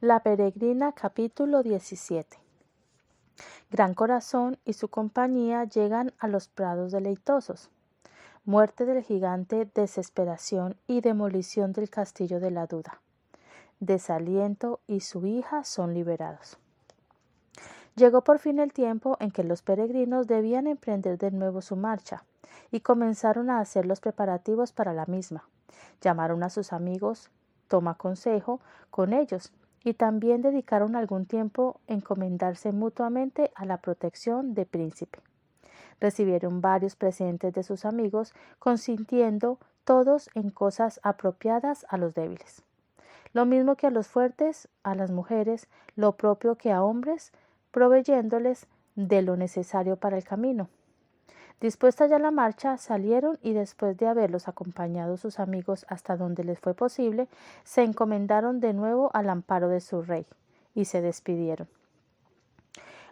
La peregrina, capítulo 17. Gran Corazón y su compañía llegan a los prados deleitosos. Muerte del gigante, desesperación y demolición del castillo de la duda. Desaliento y su hija son liberados. Llegó por fin el tiempo en que los peregrinos debían emprender de nuevo su marcha, y comenzaron a hacer los preparativos para la misma. Llamaron a sus amigos, tomó consejo con ellos, y también dedicaron algún tiempo a encomendarse mutuamente a la protección del príncipe. Recibieron varios presentes de sus amigos, consintiendo todos en cosas apropiadas a los débiles. Lo mismo que a los fuertes, a las mujeres, lo propio que a hombres, proveyéndoles de lo necesario para el camino. Dispuesta ya la marcha, salieron y después de haberlos acompañado sus amigos hasta donde les fue posible, se encomendaron de nuevo al amparo de su rey y se despidieron.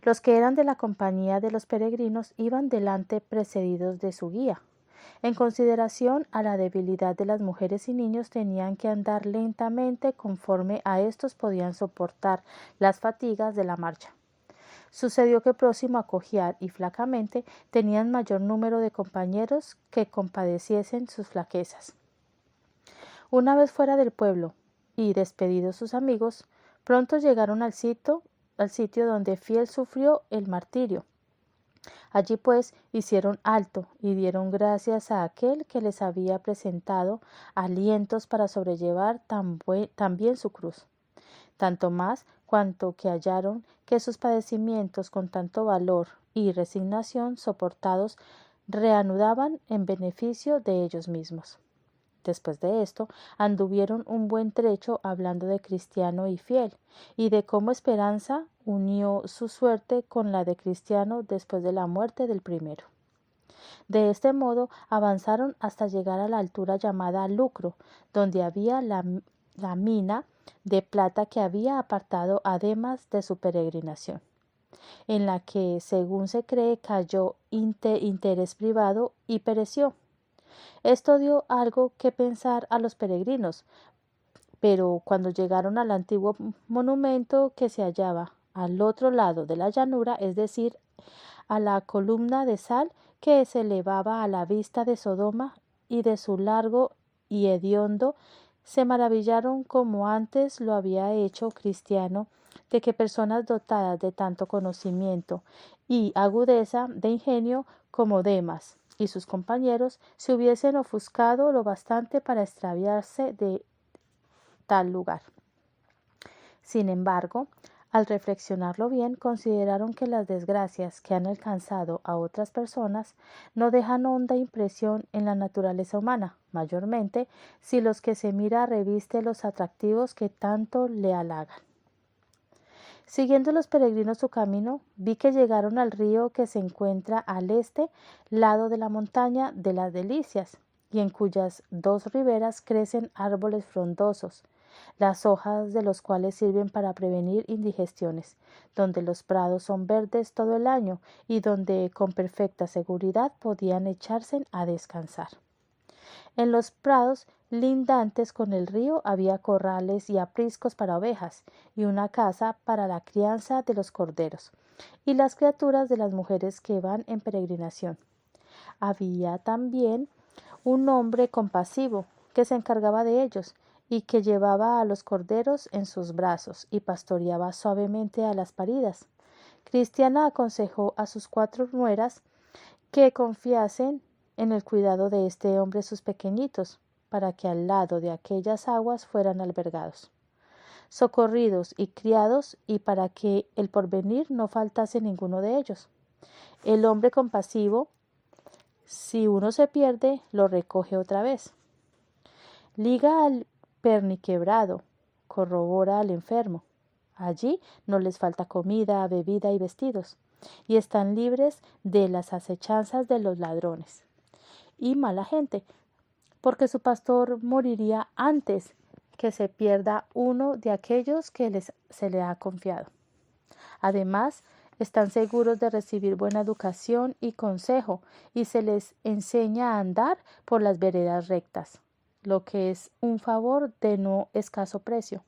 Los que eran de la compañía de los peregrinos iban delante precedidos de su guía. En consideración a la debilidad de las mujeres y niños tenían que andar lentamente conforme a estos podían soportar las fatigas de la marcha. Sucedió que próximo a cojear y flacamente tenían mayor número de compañeros que compadeciesen sus flaquezas. Una vez fuera del pueblo y despedidos sus amigos, pronto llegaron al sitio donde Fiel sufrió el martirio. Allí pues hicieron alto y dieron gracias a aquel que les había presentado alientos para sobrellevar también su cruz. Tanto más cuanto que hallaron que sus padecimientos con tanto valor y resignación soportados reanudaban en beneficio de ellos mismos. Después de esto, anduvieron un buen trecho hablando de Cristiano y Fiel, y de cómo Esperanza unió su suerte con la de Cristiano después de la muerte del primero. De este modo avanzaron hasta llegar a la altura llamada Lucro, donde había la mina de plata que había apartado además de su peregrinación, en la que, según se cree, cayó interés privado y pereció. Esto dio algo que pensar a los peregrinos, pero cuando llegaron al antiguo monumento que se hallaba al otro lado de la llanura, es decir, a la columna de sal que se elevaba a la vista de Sodoma y de su largo y hediondo, se maravillaron como antes lo había hecho Cristiano, de que personas dotadas de tanto conocimiento y agudeza de ingenio como Demas y sus compañeros se hubiesen ofuscado lo bastante para extraviarse de tal lugar. Sin embargo, al reflexionarlo bien, consideraron que las desgracias que han alcanzado a otras personas no dejan honda impresión en la naturaleza humana, mayormente si los que se mira reviste los atractivos que tanto le halagan. Siguiendo los peregrinos su camino, vi que llegaron al río que se encuentra al este lado de la montaña de las Delicias, y en cuyas dos riberas crecen árboles frondosos, las hojas de los cuales sirven para prevenir indigestiones, donde los prados son verdes todo el año y donde con perfecta seguridad podían echarse a descansar. En los prados lindantes con el río había corrales y apriscos para ovejas y una casa para la crianza de los corderos y las criaturas de las mujeres que van en peregrinación. Había también un hombre compasivo que se encargaba de ellos y que llevaba a los corderos en sus brazos y pastoreaba suavemente a las paridas. Cristiana aconsejó a sus 4 nueras que confiasen en el cuidado de este hombre sus pequeñitos, para que al lado de aquellas aguas fueran albergados, socorridos y criados, y para que el porvenir no faltase ninguno de ellos. El hombre compasivo, si uno se pierde, lo recoge otra vez. Liga al perniquebrado, corrobora al enfermo. Allí no les falta comida, bebida y vestidos, y están libres de las acechanzas de los ladrones y mala gente, porque su pastor moriría antes que se pierda uno de aquellos que se le ha confiado. Además, están seguros de recibir buena educación y consejo, y se les enseña a andar por las veredas rectas, lo que es un favor de no escaso precio.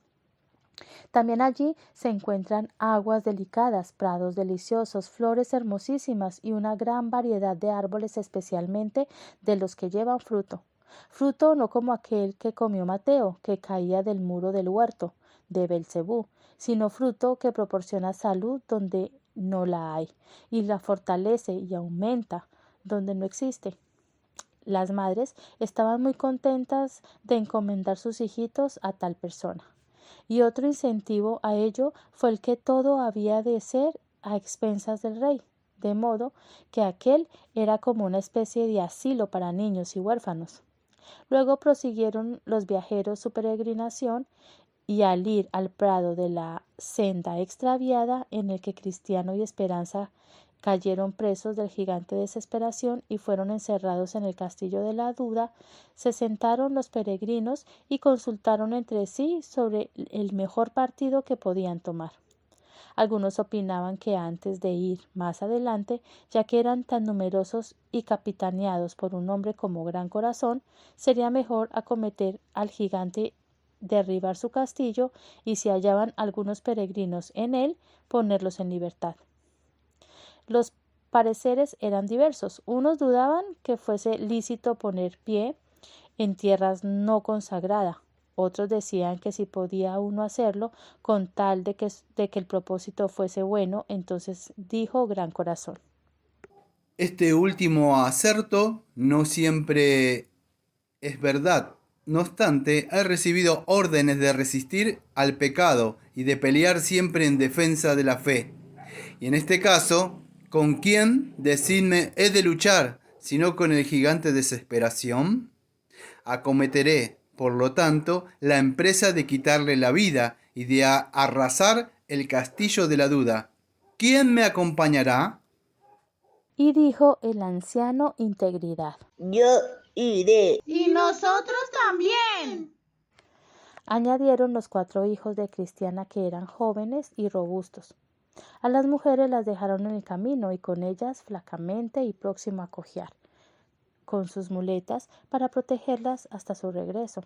También allí se encuentran aguas delicadas, prados deliciosos, flores hermosísimas y una gran variedad de árboles, especialmente de los que llevan fruto. Fruto no como aquel que comió Mateo, que caía del muro del huerto de Belcebú, sino fruto que proporciona salud donde no la hay, y la fortalece y aumenta donde no existe. Las madres estaban muy contentas de encomendar sus hijitos a tal persona. Y otro incentivo a ello fue el que todo había de ser a expensas del rey, de modo que aquel era como una especie de asilo para niños y huérfanos. Luego prosiguieron los viajeros su peregrinación y al ir al prado de la senda extraviada en el que Cristiano y Esperanza cayeron presos del gigante Desesperación y fueron encerrados en el castillo de la duda, se sentaron los peregrinos y consultaron entre sí sobre el mejor partido que podían tomar. Algunos opinaban que antes de ir más adelante, ya que eran tan numerosos y capitaneados por un hombre como Gran Corazón, sería mejor acometer al gigante, derribar su castillo y si hallaban algunos peregrinos en él, ponerlos en libertad. Los pareceres eran diversos. Unos dudaban que fuese lícito poner pie en tierras no consagradas. Otros decían que si podía uno hacerlo con tal de que el propósito fuese bueno, entonces dijo Gran Corazón. Este último acerto no siempre es verdad. No obstante, he recibido órdenes de resistir al pecado y de pelear siempre en defensa de la fe. Y en este caso, ¿con quién, decidme, he de luchar, sino con el gigante Desesperación? Acometeré, por lo tanto, la empresa de quitarle la vida y de arrasar el castillo de la duda. ¿Quién me acompañará? Y dijo el anciano Integridad. Yo iré. Y nosotros también. Añadieron los 4 hijos de Cristiana, que eran jóvenes y robustos. A las mujeres las dejaron en el camino y con ellas flacamente y próximo a cojear, con sus muletas para protegerlas hasta su regreso,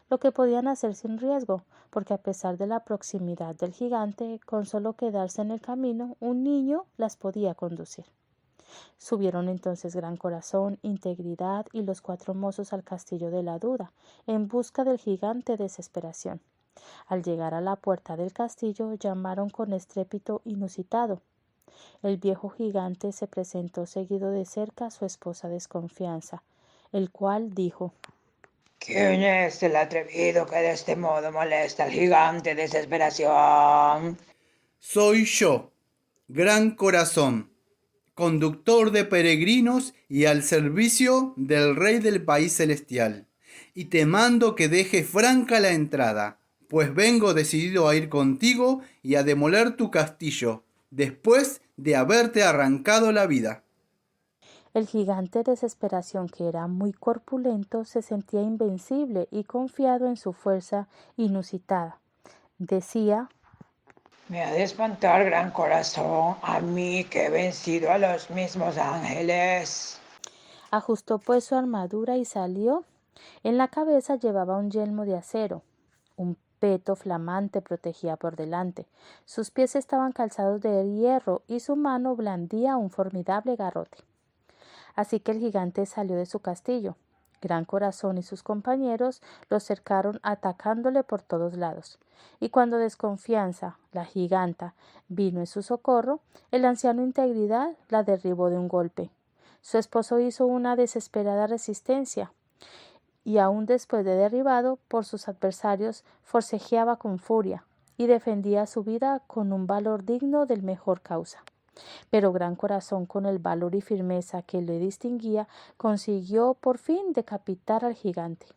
lo que podían hacer sin riesgo, porque a pesar de la proximidad del gigante, con solo quedarse en el camino, un niño las podía conducir. Subieron entonces Gran Corazón, Integridad y los 4 mozos al castillo de la duda, en busca del gigante Desesperación. Al llegar a la puerta del castillo, llamaron con estrépito inusitado. El viejo gigante se presentó seguido de cerca a su esposa Desconfianza, el cual dijo: ¿Quién es el atrevido que de este modo molesta al gigante Desesperación? Soy yo, Gran Corazón, conductor de peregrinos y al servicio del Rey del país celestial. Y te mando que dejes franca la entrada, pues vengo decidido a ir contigo y a demoler tu castillo, después de haberte arrancado la vida. El gigante Desesperación, que era muy corpulento, se sentía invencible y confiado en su fuerza inusitada. Decía: Me ha de espantar, Gran Corazón, a mí que he vencido a los mismos ángeles. Ajustó pues su armadura y salió. En la cabeza llevaba un yelmo de acero. Un peto flamante protegía por delante. Sus pies estaban calzados de hierro y su mano blandía un formidable garrote. Así que el gigante salió de su castillo. Gran Corazón y sus compañeros lo cercaron atacándole por todos lados. Y cuando Desconfianza, la giganta, vino en su socorro, el anciano Integridad la derribó de un golpe. Su esposo hizo una desesperada resistencia y aun después de derribado por sus adversarios, forcejeaba con furia y defendía su vida con un valor digno del mejor causa. Pero Gran Corazón, con el valor y firmeza que le distinguía, consiguió por fin decapitar al gigante.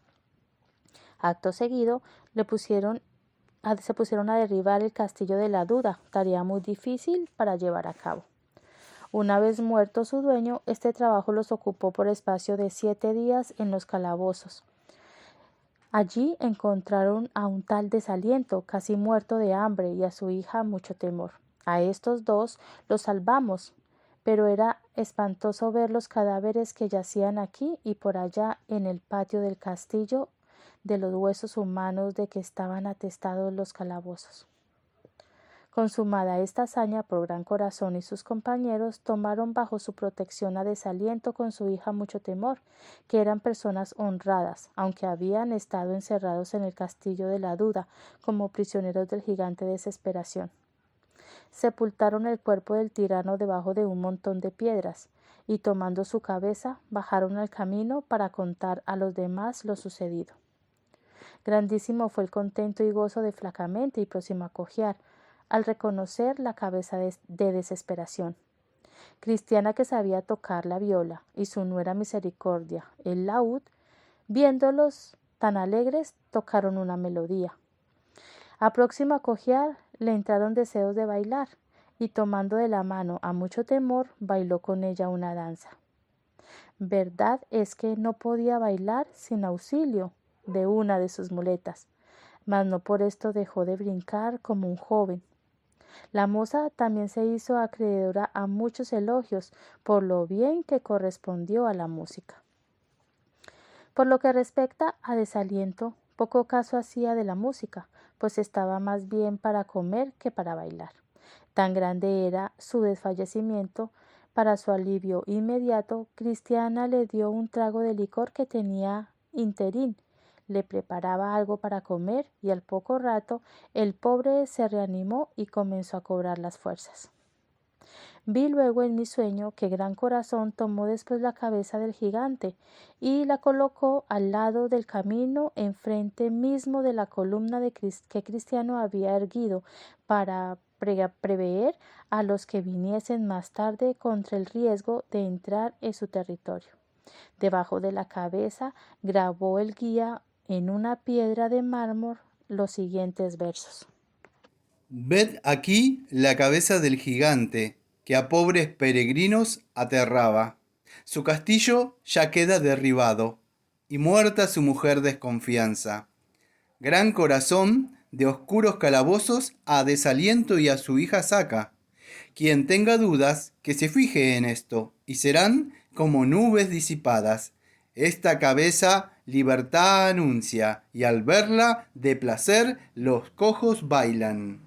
Acto seguido se pusieron a derribar el castillo de la duda, tarea muy difícil para llevar a cabo. Una vez muerto su dueño, este trabajo los ocupó por espacio de 7 días en los calabozos. Allí encontraron a un tal Desaliento, casi muerto de hambre, y a su hija mucho temor. A estos 2 los salvamos, pero era espantoso ver los cadáveres que yacían aquí y por allá en el patio del castillo de los huesos humanos de que estaban atestados los calabozos. Consumada esta hazaña por Gran Corazón y sus compañeros, tomaron bajo su protección a Desaliento con su hija Mucho Temor, que eran personas honradas, aunque habían estado encerrados en el castillo de la Duda como prisioneros del gigante Desesperación. Sepultaron el cuerpo del tirano debajo de un montón de piedras, y tomando su cabeza, bajaron al camino para contar a los demás lo sucedido. Grandísimo fue el contento y gozo de Flacamente y Próximo a cojear, al reconocer la cabeza de Desesperación. Cristiana, que sabía tocar la viola, y su nuera Misericordia, el laúd, viéndolos tan alegres, tocaron una melodía. A Próximo a cojear le entraron deseos de bailar, y tomando de la mano a Mucho Temor, bailó con ella una danza. Verdad es que no podía bailar sin auxilio de una de sus muletas, mas no por esto dejó de brincar como un joven. La moza también se hizo acreedora a muchos elogios por lo bien que correspondió a la música. Por lo que respecta a Desaliento, poco caso hacía de la música, pues estaba más bien para comer que para bailar. Tan grande era su desfallecimiento. Para su alivio inmediato, Cristiana le dio un trago de licor que tenía interín, le preparaba algo para comer y al poco rato el pobre se reanimó y comenzó a cobrar las fuerzas. Vi luego en mi sueño que Gran Corazón tomó después la cabeza del gigante y la colocó al lado del camino, enfrente mismo de la columna que Cristiano había erguido para prever a los que viniesen más tarde contra el riesgo de entrar en su territorio. Debajo de la cabeza grabó el guía en una piedra de mármol los siguientes versos. Ved aquí la cabeza del gigante, que a pobres peregrinos aterraba. Su castillo ya queda derribado, y muerta su mujer Desconfianza. Gran Corazón de oscuros calabozos a Desaliento y a su hija saca. Quien tenga dudas, que se fije en esto, y serán como nubes disipadas. Esta cabeza libertad anuncia, y al verla, de placer, los cojos bailan.